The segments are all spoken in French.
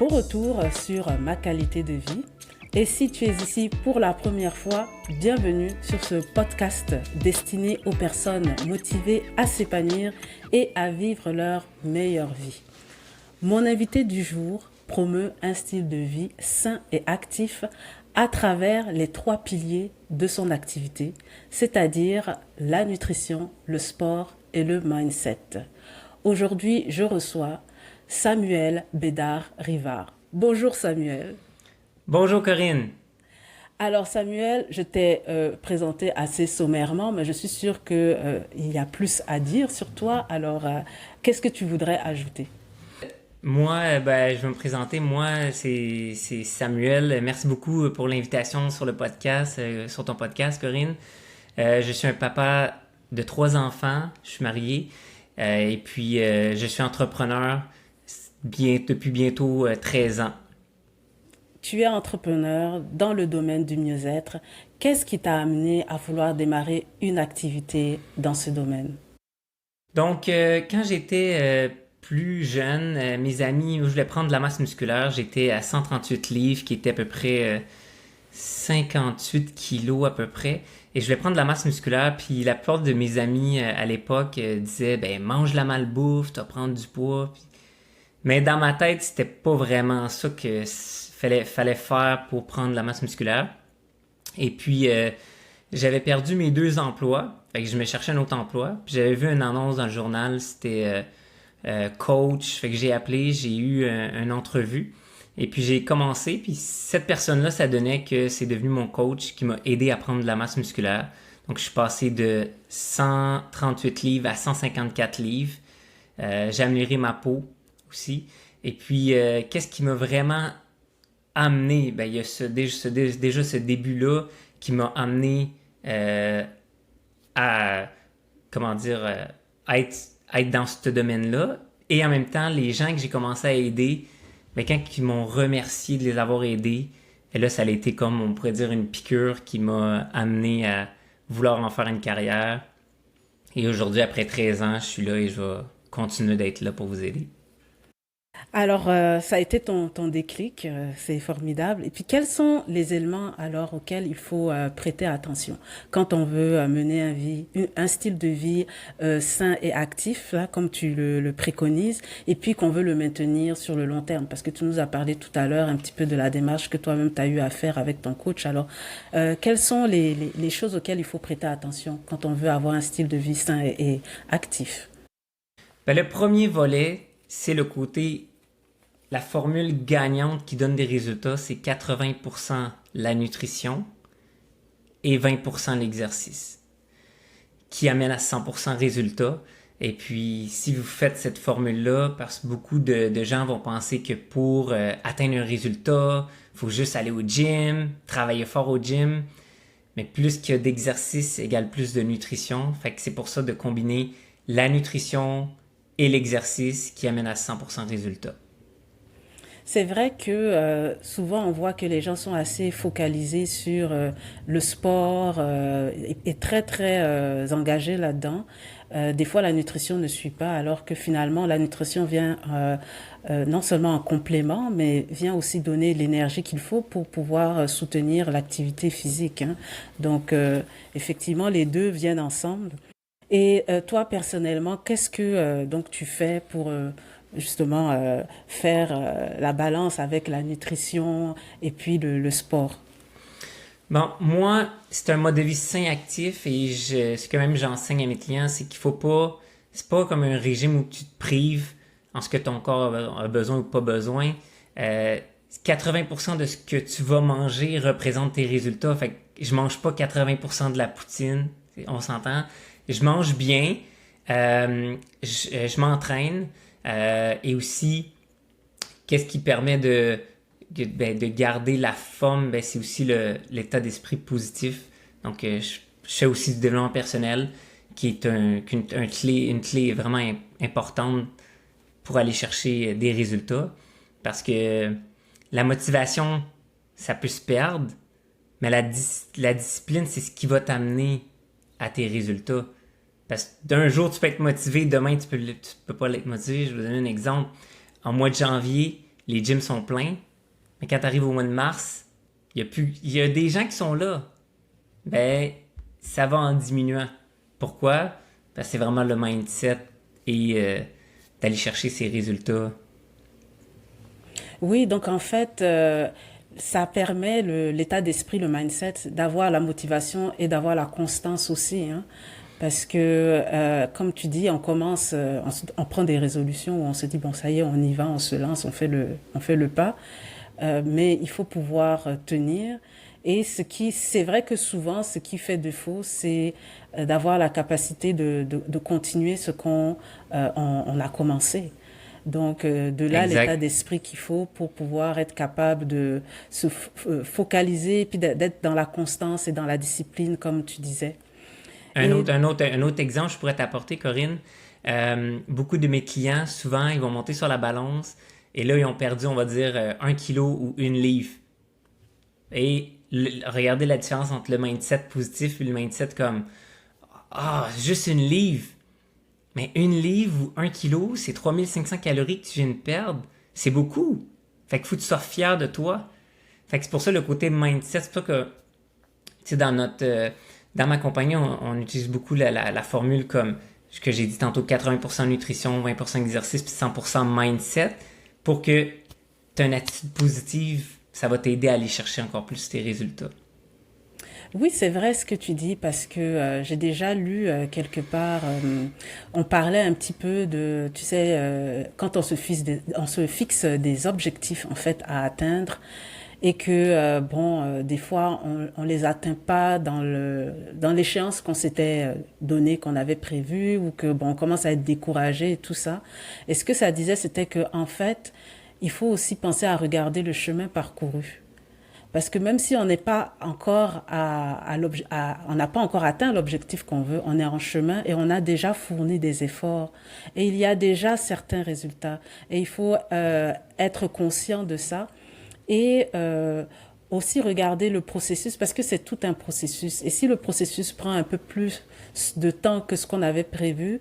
au retour sur ma qualité de vie. Et si tu es ici pour la première fois, bienvenue sur ce podcast destiné aux personnes motivées à s'épanouir et à vivre leur meilleure vie. Mon invité du jour promeut un style de vie sain et actif à travers les 3 piliers de son activité, c'est-à-dire la nutrition, le sport et le mindset. Aujourd'hui, je reçois Samuel Bédard-Rivard. Bonjour Samuel. Bonjour Corinne. Alors Samuel, je t'ai présenté assez sommairement, mais je suis sûre qu'il y a plus à dire sur toi. Alors, qu'est-ce que tu voudrais ajouter? Moi, je vais me présenter. Moi, c'est Samuel. Merci beaucoup pour l'invitation sur le podcast, sur ton podcast, Corinne. Je suis un papa de 3 enfants. Je suis marié. Et puis, je suis entrepreneur depuis bientôt 13 ans. Tu es entrepreneur dans le domaine du mieux-être. Qu'est-ce qui t'a amené à vouloir démarrer une activité dans ce domaine? Donc, quand j'étais plus jeune, mes amis, je voulais prendre de la masse musculaire. J'étais à 138 livres, qui était à peu près 58 kilos à peu près. Et je voulais prendre de la masse musculaire. Puis la plupart de mes amis à l'époque disaient, mange la malbouffe, tu vas prendre du poids. Mais dans ma tête, c'était pas vraiment ça que fallait faire pour prendre de la masse musculaire. Et puis, j'avais perdu mes 2 emplois. Fait que je me cherchais un autre emploi. Puis j'avais vu une annonce dans le journal, c'était coach. Fait que j'ai appelé, j'ai eu une entrevue. Et puis j'ai commencé. Puis cette personne-là, ça donnait que c'est devenu mon coach qui m'a aidé à prendre de la masse musculaire. Donc je suis passé de 138 livres à 154 livres. J'ai amélioré ma peau aussi. Et puis, qu'est-ce qui m'a vraiment amené? Il y a déjà ce début-là qui m'a amené à, à être dans ce domaine-là. Et en même temps, les gens que j'ai commencé à aider, quand ils m'ont remercié de les avoir aidés, et là, ça a été comme, on pourrait dire, une piqûre qui m'a amené à vouloir en faire une carrière. Et aujourd'hui, après 13 ans, je suis là et je vais continuer d'être là pour vous aider. Alors, ça a été ton déclic, c'est formidable. Et puis, quels sont les éléments alors auxquels il faut prêter attention quand on veut mener un style de vie sain et actif, là, comme tu le préconises, et puis qu'on veut le maintenir sur le long terme? Parce que tu nous as parlé tout à l'heure un petit peu de la démarche que toi-même tu as eu à faire avec ton coach. Alors, quelles sont les choses auxquelles il faut prêter attention quand on veut avoir un style de vie sain et actif? Le premier volet, c'est le côté... La formule gagnante qui donne des résultats, c'est 80% la nutrition et 20% l'exercice, qui amène à 100% résultat. Et puis, si vous faites cette formule-là, parce que beaucoup de gens vont penser que pour atteindre un résultat, il faut juste aller au gym, travailler fort au gym. Mais plus qu'il y a d'exercice égale plus de nutrition. Fait que c'est pour ça de combiner la nutrition et l'exercice qui amène à 100% résultat. C'est vrai que souvent on voit que les gens sont assez focalisés sur le sport et très très engagés là-dedans. Des fois la nutrition ne suit pas alors que finalement la nutrition vient non seulement en complément mais vient aussi donner l'énergie qu'il faut pour pouvoir soutenir l'activité physique, hein. Donc effectivement les deux viennent ensemble. Et toi personnellement, qu'est-ce que donc tu fais pour justement faire la balance avec la nutrition et puis le sport? Bon, moi, c'est un mode de vie sain actif et ce que même j'enseigne à mes clients, c'est qu'il faut pas, c'est pas comme un régime où tu te prives en ce que ton corps a besoin ou pas besoin. 80% de ce que tu vas manger représente tes résultats. Fait que je mange pas 80% de la poutine, on s'entend. Je mange bien, je m'entraîne et aussi, qu'est-ce qui permet de garder la forme, c'est aussi l'état d'esprit positif. Donc, je fais aussi du développement personnel qui est une clé vraiment importante pour aller chercher des résultats. Parce que la motivation, ça peut se perdre, mais la discipline, c'est ce qui va t'amener à tes résultats. Parce que d'un jour, tu peux être motivé, demain, tu peux pas l'être motivé. Je vais vous donner un exemple. En mois de janvier, les gyms sont pleins, mais quand tu arrives au mois de mars, il y a des gens qui sont là. Ben, ça va en diminuant. Pourquoi? Parce que c'est vraiment le mindset et d'aller chercher ces résultats. Oui, donc en fait, ça permet l'état d'esprit, le mindset, d'avoir la motivation et d'avoir la constance aussi, hein. Parce que, comme tu dis, on commence, on prend des résolutions où on se dit, bon, ça y est, on y va, on se lance, on fait le pas. Mais il faut pouvoir tenir. Et c'est vrai que souvent, ce qui fait défaut, c'est d'avoir la capacité de continuer ce on a commencé. Donc, de là, l'état Exact. d'esprit qu'il faut pour pouvoir être capable de focaliser, puis d'être dans la constance et dans la discipline, comme tu disais. Et Un autre exemple, je pourrais t'apporter, Corinne. Beaucoup de mes clients, souvent, ils vont monter sur la balance et là, ils ont perdu, on va dire, 1 kilo ou 1 livre. Et regardez la différence entre le mindset positif et le mindset comme ah, juste 1 livre. Mais 1 livre ou 1 kilo, c'est 3 500 calories que tu viens de perdre. C'est beaucoup. Fait qu'il faut que tu sois fier de toi. Fait que c'est pour ça le côté mindset, c'est pour ça que, tu sais, dans ma compagnie, on utilise beaucoup la formule comme ce que j'ai dit tantôt, 80% nutrition, 20% exercice, puis 100% mindset, pour que tu aies une attitude positive, ça va t'aider à aller chercher encore plus tes résultats. oui, c'est vrai ce que tu dis parce que j'ai déjà lu quelque part, on parlait un petit peu de, tu sais, quand on se fixe des objectifs en fait à atteindre et que bon, des fois on les atteint pas dans l'échéance qu'on s'était donné, qu'on avait prévu ou que bon, on commence à être découragé et tout ça. Et ce que ça disait, c'était que en fait, il faut aussi penser à regarder le chemin parcouru. Parce que même si on n'est pas encore on n'a pas encore atteint l'objectif qu'on veut, on est en chemin et on a déjà fourni des efforts. Et il y a déjà certains résultats. Et il faut être conscient de ça et aussi regarder le processus parce que c'est tout un processus. Et si le processus prend un peu plus de temps que ce qu'on avait prévu,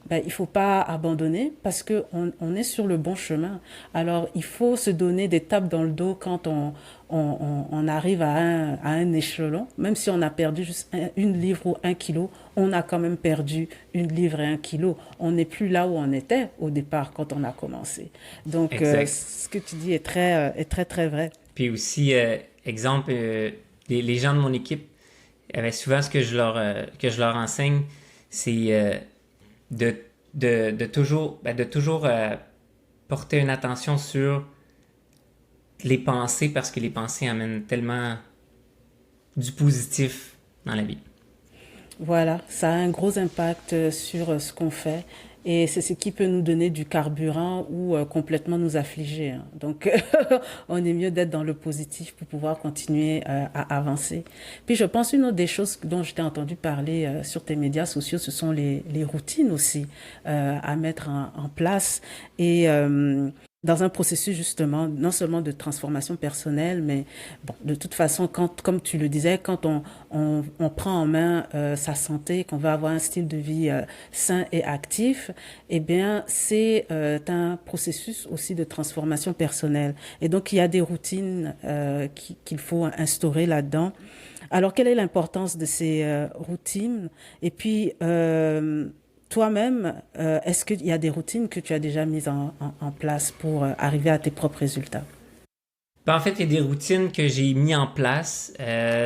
ben, il ne faut pas abandonner parce qu'on est sur le bon chemin. Alors, il faut se donner des tapes dans le dos quand on arrive à un échelon. Même si on a perdu juste 1 livre ou 1 kilo, on a quand même perdu 1 livre et 1 kilo. On n'est plus là où on était au départ quand on a commencé. Donc, Exact. ce que tu dis est très, très vrai. Puis aussi, exemple, les gens de mon équipe, souvent ce que je leur enseigne, c'est de, de toujours porter une attention sur les pensées parce que les pensées amènent tellement du positif dans la vie. Voilà, ça a un gros impact sur ce qu'on fait et c'est ce qui peut nous donner du carburant ou complètement nous affliger, hein. Donc, on est mieux d'être dans le positif pour pouvoir continuer à avancer. Puis, je pense une autre des choses dont je t'ai entendu parler sur tes médias sociaux, ce sont les routines aussi à mettre en place et dans un processus justement, non seulement de transformation personnelle, mais bon, de toute façon, comme tu le disais, quand on prend en main sa santé, qu'on veut avoir un style de vie sain et actif, eh bien, c'est un processus aussi de transformation personnelle. Et donc, il y a des routines qu'il faut instaurer là-dedans. Alors, quelle est l'importance de ces routines? Et puis, toi-même, est-ce qu'il y a des routines que tu as déjà mises en place pour arriver à tes propres résultats? Ben, en fait, il y a des routines que j'ai mis en place.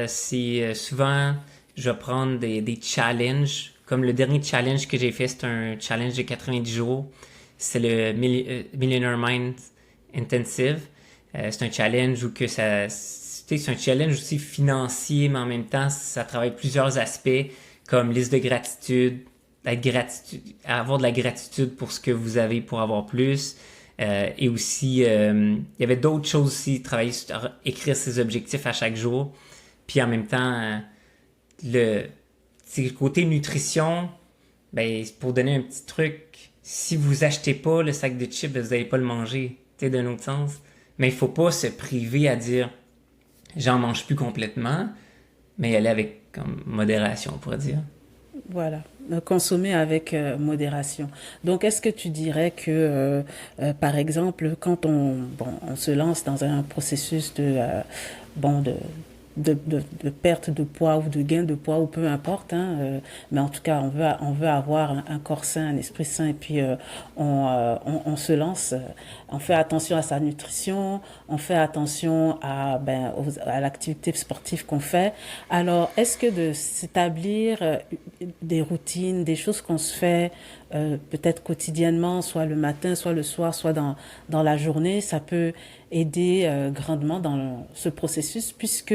C'est souvent, je vais prendre des challenges. Comme le dernier challenge que j'ai fait, c'est un challenge de 90 jours. C'est le Millionaire Mind Intensive. C'est un challenge où que c'est un challenge aussi financier, mais en même temps, ça travaille plusieurs aspects, comme liste de gratitude, avoir de la gratitude pour ce que vous avez pour avoir plus. Et aussi, il y avait d'autres choses aussi, travailler sur écrire ses objectifs à chaque jour. Puis en même temps, le, le côté nutrition, ben, pour donner un petit truc, si vous achetez pas le sac de chips, ben, vous n'allez pas le manger, tu sais, d'un autre sens. Mais il faut pas se priver à dire, j'en mange plus complètement, mais y aller avec comme modération, on pourrait dire. Voilà, consommer avec modération. Donc, est-ce que tu dirais que, par exemple, quand on se lance dans un processus bon, de perte de poids ou de gain de poids ou peu importe, hein, mais en tout cas, on veut avoir un corps sain, un esprit sain, et puis on se lance, on fait attention à sa nutrition, on fait attention à l'activité sportive qu'on fait. Alors, est-ce que de s'établir des routines, des choses qu'on se fait peut-être quotidiennement, soit le matin, soit le soir, soit dans la journée, ça peut aider grandement dans ce processus, puisque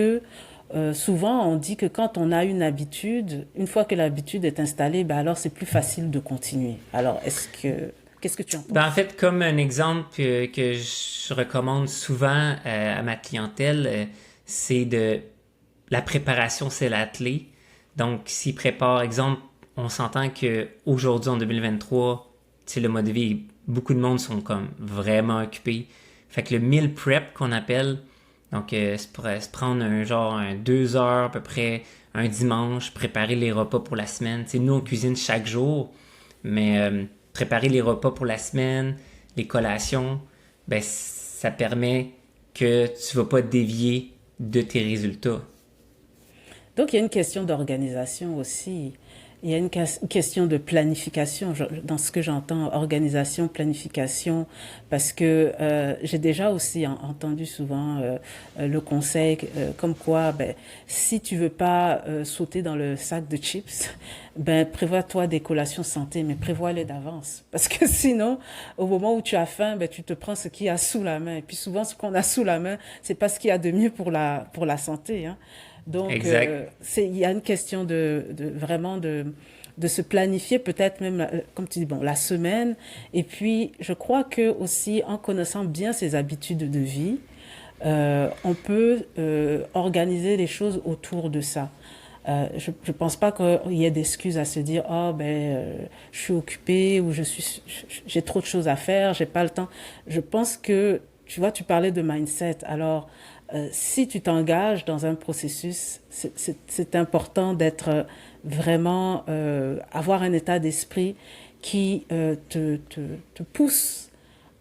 souvent on dit que quand on a une habitude, une fois que l'habitude est installée, ben alors c'est plus facile de continuer. Alors, qu'est-ce que tu en Ben, en penses? fait, comme un exemple que je recommande souvent à ma clientèle, c'est de la préparation, c'est la clé. Donc, s'ils préparent, exemple, on s'entend que aujourd'hui en 2023, tu sais, le mode de vie, beaucoup de monde sont comme vraiment occupés. Fait que le meal prep qu'on appelle, donc c'est pour se prendre un 2 heures à peu près un dimanche, préparer les repas pour la semaine. Tu sais, nous on cuisine chaque jour, mais préparer les repas pour la semaine, les collations, ben ça permet que tu vas pas dévier de tes résultats. Donc, il y a une question d'organisation aussi. Il y a une question de planification, dans ce que j'entends, organisation, planification, parce que j'ai déjà aussi entendu souvent le conseil comme quoi, ben, si tu veux pas sauter dans le sac de chips, ben, prévois-toi des collations santé, mais prévois-les d'avance. Parce que sinon, au moment où tu as faim, ben, tu te prends ce qu'il y a sous la main. Et puis souvent, ce qu'on a sous la main, c'est pas ce qu'il y a de mieux pour la santé, hein. Donc, Exact. il y a une question vraiment de se planifier peut-être même, comme tu dis, bon, la semaine. Et puis, je crois que aussi, en connaissant bien ses habitudes de vie, on peut organiser les choses autour de ça. Je ne pense pas qu'il y ait d'excuses à se dire oh ben je suis occupé ou j'ai trop de choses à faire, j'ai pas le temps. Je pense que tu vois, tu parlais de mindset. Alors si tu t'engages dans un processus, c'est important d'être vraiment avoir un état d'esprit qui te pousse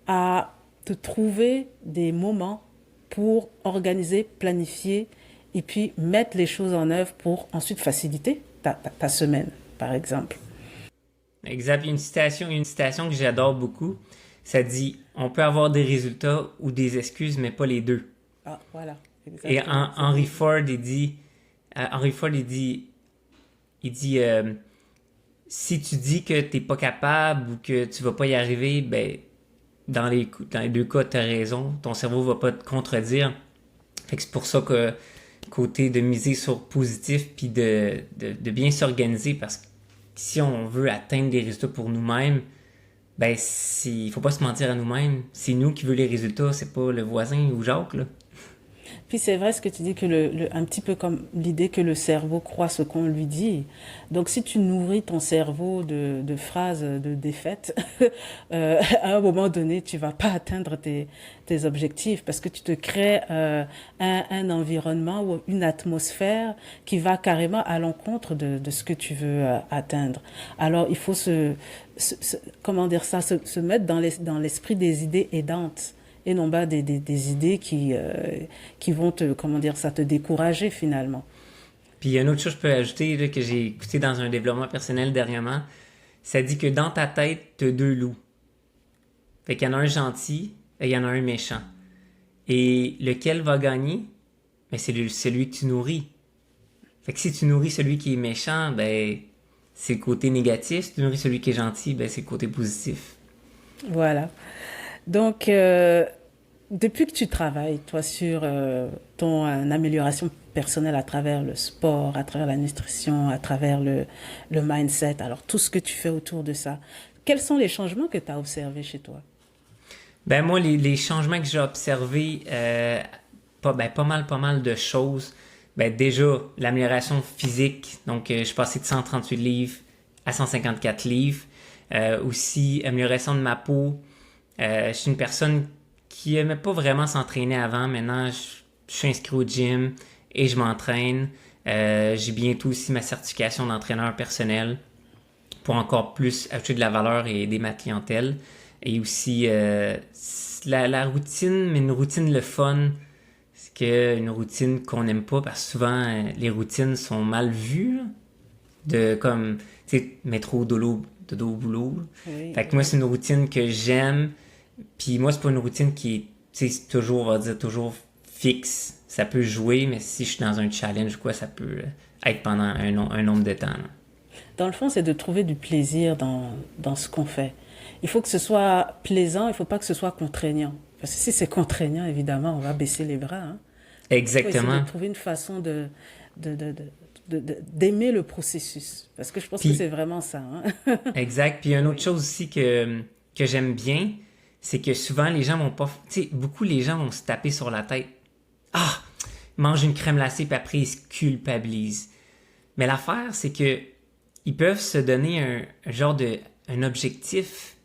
à te trouver des moments pour organiser, planifier et puis mettre les choses en œuvre pour ensuite faciliter ta semaine, par exemple. Exact. Une citation que j'adore beaucoup. Ça dit, on peut avoir des résultats ou des excuses, mais pas les deux. Ah, voilà, Et exactement, c'est Henry bien dit. Ford, Henry Ford, il dit, si tu dis que t'es pas capable ou que tu vas pas y arriver, ben, dans les deux cas, t'as raison. Ton cerveau va pas te contredire. Fait que c'est pour ça que, côté de miser sur positif puis de bien s'organiser parce que si on veut atteindre des résultats pour nous-mêmes, ben, il faut pas se mentir à nous-mêmes. C'est nous qui veut les résultats, c'est pas le voisin ou Jacques, là. Puis c'est vrai ce que tu dis, que un petit peu comme l'idée que le cerveau croit ce qu'on lui dit. Donc si tu nourris ton cerveau de phrases de défaite, à un moment donné, tu vas pas atteindre tes objectifs parce que tu te crées un environnement ou une atmosphère qui va carrément à l'encontre de ce que tu veux atteindre. Alors il faut comment dire ça, se mettre dans l'esprit des idées aidantes et non pas des idées qui vont comment dire ça, te décourager finalement. Puis il y a une autre chose que je peux ajouter là, que j'ai écouté dans un développement personnel dernièrement. Ça dit que dans ta tête, t'as deux loups. Fait qu'il y en a un gentil et il y en a un méchant. Et lequel va gagner? Ben, c'est celui que tu nourris. Fait que si tu nourris celui qui est méchant, ben c'est le côté négatif. Si tu nourris celui qui est gentil, ben c'est le côté positif. Voilà. Donc, depuis que tu travailles, toi, sur ton amélioration personnelle à travers le sport, à travers la nutrition, à travers le mindset, alors tout ce que tu fais autour de ça, quels sont les changements que tu as observés chez toi? Ben moi, les changements que j'ai observés, pas mal de choses. Ben déjà, l'amélioration physique. Donc, je suis passé de 138 livres à 154 livres. Aussi, amélioration de ma peau. Je suis une personne qui aimait pas vraiment s'entraîner avant. Maintenant, je suis inscrit au gym et je m'entraîne. J'ai bientôt aussi ma certification d'entraîneur personnel pour encore plus ajouter de la valeur et aider ma clientèle. Et aussi la routine, mais une routine le fun, c'est qu'une routine qu'on n'aime pas parce que souvent les routines sont mal vues, là. De comme, tu sais, métro, dodo, boulot. Oui, Fait que moi, c'est une routine que j'aime. Puis moi, c'est pas une routine qui est, tu sais, toujours, on va dire, toujours fixe. Ça peut jouer, mais si je suis dans un challenge ou quoi, ça peut être pendant un nombre de temps, là. dans le fond, c'est de trouver du plaisir dans ce qu'on fait. Il faut que ce soit plaisant, il ne faut pas que ce soit contraignant. Parce que si c'est contraignant, évidemment, on va baisser les bras, hein. Il faut essayer de Exactement. trouver une façon de, de, de, d'aimer le processus. Parce que je pense que c'est Puis, vraiment ça, hein. exact. Puis, une autre Oui. chose aussi que j'aime bien, c'est que souvent, les gens vont pas, tu sais, beaucoup les gens vont se taper sur la tête. Ah, ils mangent une crème glacée, puis après, ils se culpabilisent. Mais l'affaire, c'est que ils peuvent se donner un genre un objectif.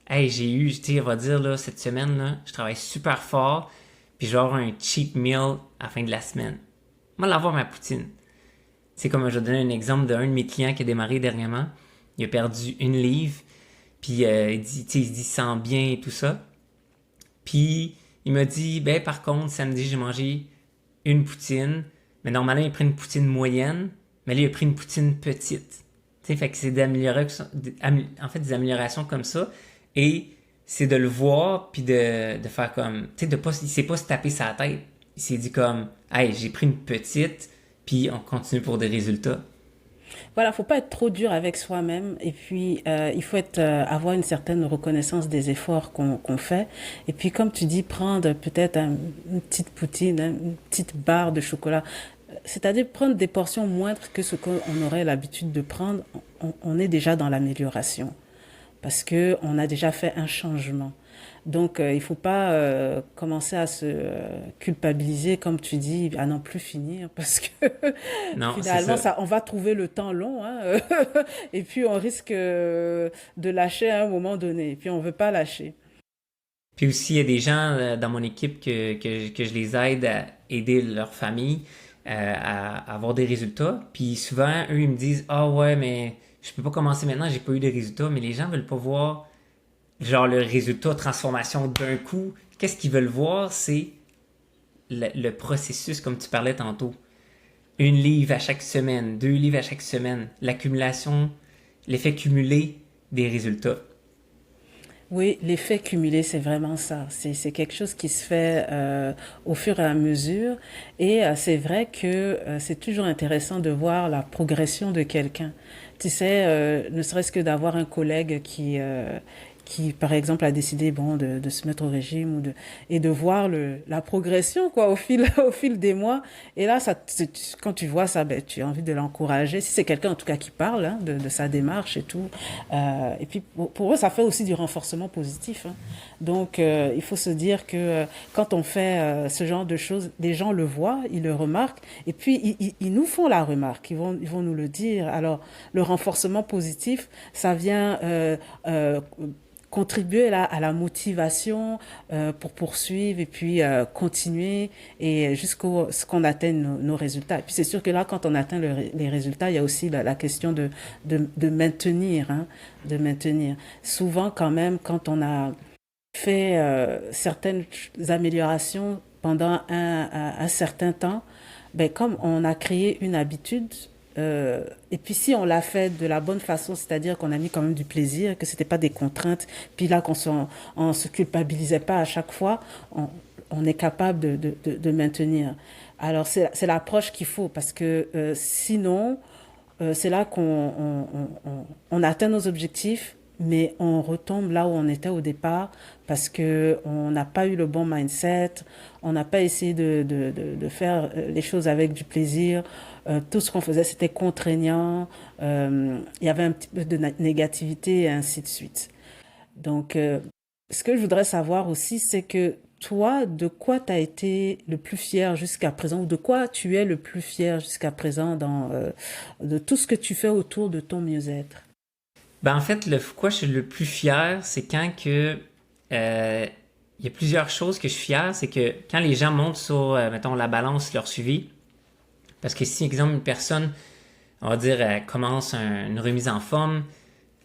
Hey, j'ai eu, tu sais, on va dire, là, cette semaine, là, je travaille super fort, puis genre un cheat meal à la fin de la semaine. Moi, l'avoir ma poutine. C'est comme je vais donner un exemple d'un de mes clients qui a démarré dernièrement. Il a perdu 1 livre, puis il dit, tu sais, il se dit sent bien et tout ça. Puis il m'a dit, ben par contre, samedi, j'ai mangé une poutine, mais normalement, il prend une poutine moyenne, mais là, il a pris une poutine petite. Tu sais, fait que c'est en fait, des améliorations comme ça. Et c'est de le voir, puis de faire comme, tu sais, il s'est pas se taper sa tête. Il s'est dit comme, hey, j'ai pris une petite, puis on continue pour des résultats. Voilà, faut pas être trop dur avec soi-même et puis il faut avoir une certaine reconnaissance des efforts qu'on fait et puis comme tu dis prendre peut-être une petite poutine, hein, une petite barre de chocolat, c'est-à-dire prendre des portions moindres que ce qu'on aurait l'habitude de prendre, on est déjà dans l'amélioration parce que on a déjà fait un changement. Donc, il ne faut pas commencer à se culpabiliser, comme tu dis, à n'en plus finir, parce que Non, c'est finalement, ça. ça, on va trouver le temps long, hein, et puis on risque de lâcher à un moment donné, et puis on ne veut pas lâcher. Puis aussi, il y a des gens dans mon équipe que je les aide à aider leur famille à avoir des résultats. Puis souvent, eux, ils me disent, ah ouais, mais je peux pas commencer maintenant, j'ai pas eu de résultats. Mais les gens veulent pas voir genre le résultat, transformation d'un coup. Qu'est-ce qu'ils veulent voir, c'est le processus, comme tu parlais tantôt. 1 livre à chaque semaine, 2 livres à chaque semaine, l'accumulation, l'effet cumulé des résultats. Oui, l'effet cumulé, c'est vraiment ça. C'est quelque chose qui se fait au fur et à mesure. Et c'est vrai que c'est toujours intéressant de voir la progression de quelqu'un. Tu sais, ne serait-ce que d'avoir un collègue qui, par exemple, a décidé bon de se mettre au régime et de voir la progression quoi au fil des mois. Et là, quand tu vois ça, ben, tu as envie de l'encourager. Si c'est quelqu'un en tout cas qui parle hein, de sa démarche et tout. Et puis pour eux, ça fait aussi du renforcement positif. Hein. Donc il faut se dire que quand on fait ce genre de choses, les gens le voient, ils le remarquent, et puis ils nous font la remarque. Ils vont nous le dire. Alors le renforcement positif, ça vient contribuer là, à la motivation pour poursuivre et puis continuer et jusqu'au ce qu'on atteigne nos résultats. Et puis c'est sûr que là, quand on atteint les résultats, il y a aussi la question de maintenir, hein, de maintenir. Souvent, quand même, quand on a fait certaines améliorations pendant un certain temps, ben, comme on a créé une habitude, et puis si on l'a fait de la bonne façon, c'est-à-dire qu'on a mis quand même du plaisir, que c'était pas des contraintes, puis là on se culpabilisait pas à chaque fois, on est capable de maintenir. Alors c'est l'approche qu'il faut parce que sinon c'est là on atteint nos objectifs, mais on retombe là où on était au départ parce que on n'a pas eu le bon mindset, on n'a pas essayé de faire les choses avec du plaisir. Tout ce qu'on faisait, c'était contraignant. Il y avait un petit peu de négativité et ainsi de suite. Donc, ce que je voudrais savoir aussi, c'est que toi, de quoi tu as été le plus fier jusqu'à présent ou de quoi tu es le plus fier jusqu'à présent de tout ce que tu fais autour de ton mieux-être? Ben en fait, le quoi je suis le plus fier, c'est quand que il y a plusieurs choses que je suis fier, c'est que quand les gens montent sur, mettons, la balance, leur suivi, Parce que si, exemple, une personne, on va dire, elle commence une remise en forme,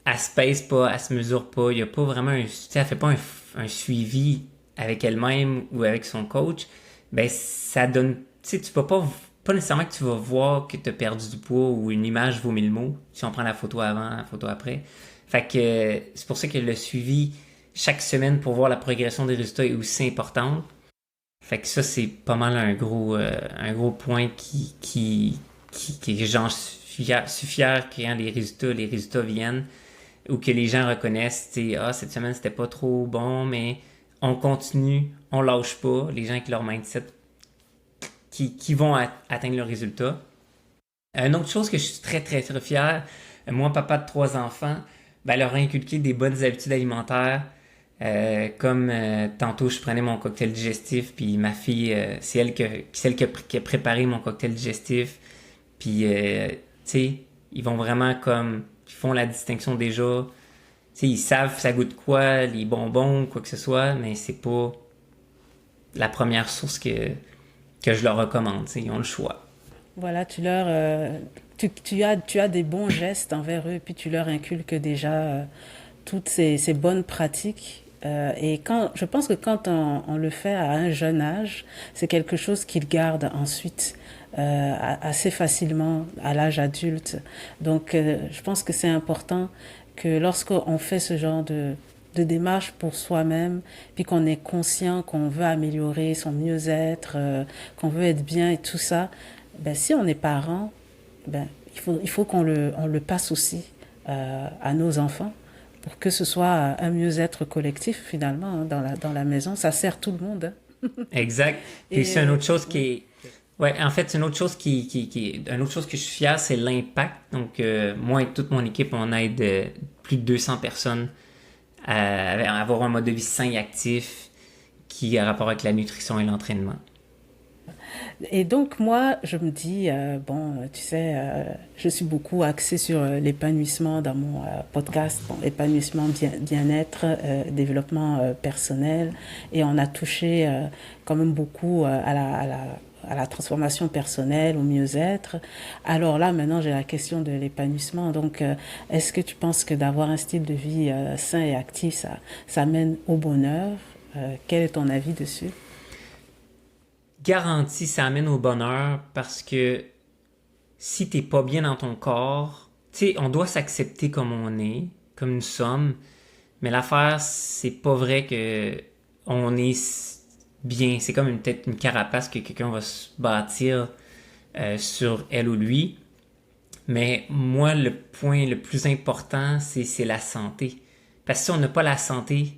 elle se pèse pas, elle se mesure pas, il y a pas vraiment elle fait pas un suivi avec elle-même ou avec son coach, ben ça donne, tu peux pas nécessairement que tu vas voir que tu as perdu du poids ou une image vaut mille mots si on prend la photo avant, la photo après. Fait que c'est pour ça que le suivi chaque semaine pour voir la progression des résultats est aussi important. Fait que ça, c'est pas mal un gros point que j'en suis fier que quand les résultats viennent ou que les gens reconnaissent, cette semaine c'était pas trop bon, mais on continue, on lâche pas, les gens avec leur mindset qui vont atteindre le résultat. Une autre chose que je suis très très très fier, moi papa de 3 enfants, ben, leur inculquer des bonnes habitudes alimentaires. Comme tantôt je prenais mon cocktail digestif, puis ma fille, c'est celle qui a préparé mon cocktail digestif. Puis, tu sais, ils vont vraiment comme, ils font la distinction déjà. Tu sais, ils savent ça goûte quoi, les bonbons, quoi que ce soit, mais c'est pas la première source que je leur recommande. Tu sais, ils ont le choix. Voilà, tu as des bons gestes envers eux, puis tu leur inculques déjà toutes ces bonnes pratiques. Et je pense que quand on le fait à un jeune âge, c'est quelque chose qu'ils gardent ensuite assez facilement à l'âge adulte. Donc, je pense que c'est important que lorsqu'on fait ce genre de démarche pour soi-même, puis qu'on est conscient qu'on veut améliorer son mieux-être, qu'on veut être bien et tout ça, ben, si on est parent, ben, il faut on le passe aussi à nos enfants pour que ce soit un mieux-être collectif finalement hein, dans la maison. Ça sert tout le monde. Hein. Exact. Puis Et c'est une autre chose qui est. Ouais, en fait, c'est une autre chose une autre chose que je suis fier, c'est l'impact. Donc, moi et toute mon équipe, on aide plus de 200 personnes à avoir un mode de vie sain et actif qui a rapport avec la nutrition et l'entraînement. Et donc moi, je me dis, tu sais, je suis beaucoup axée sur l'épanouissement dans mon podcast, bon, épanouissement, bien-être, développement personnel. Et on a touché quand même beaucoup à la transformation personnelle, au mieux-être. Alors là, maintenant, j'ai la question de l'épanouissement. Donc, est-ce que tu penses que d'avoir un style de vie sain et actif, ça mène au bonheur? Quel est ton avis dessus? Garantie, ça amène au bonheur parce que si t'es pas bien dans ton corps, tu sais, on doit s'accepter comme on est, comme nous sommes, mais l'affaire, c'est pas vrai que on est bien. C'est comme peut-être une carapace que quelqu'un va se bâtir sur elle ou lui. Mais moi, le point le plus important, c'est la santé. Parce que si on n'a pas la santé,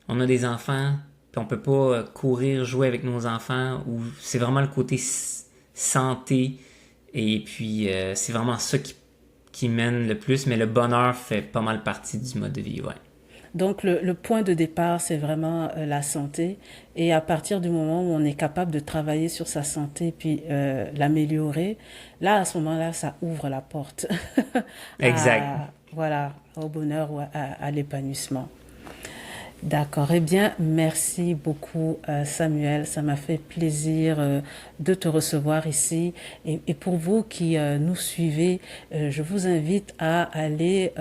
on a des enfants, puis on peut pas courir, jouer avec nos enfants, ou c'est vraiment le côté santé, et puis c'est vraiment ça qui mène le plus, mais le bonheur fait pas mal partie du mode de vie, ouais. Donc le point de départ, c'est vraiment la santé. Et à partir du moment où on est capable de travailler sur sa santé puis l'améliorer, là, à ce moment-là, ça ouvre la porte Exact. voilà, au bonheur ou à l'épanouissement. D'accord. Eh bien, merci beaucoup, Samuel. Ça m'a fait plaisir de te recevoir ici. Et pour vous qui nous suivez, je vous invite à aller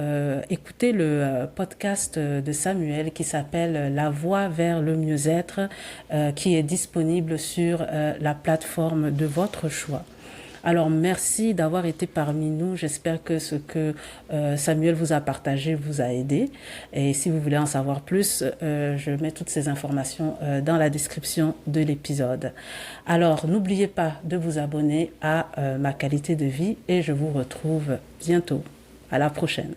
écouter le podcast de Samuel qui s'appelle La voie vers le mieux-être, qui est disponible sur la plateforme de votre choix. Alors merci d'avoir été parmi nous. J'espère que ce que Samuel vous a partagé vous a aidé. Et si vous voulez en savoir plus, je mets toutes ces informations dans la description de l'épisode. Alors n'oubliez pas de vous abonner à Ma qualité de vie et je vous retrouve bientôt. À la prochaine.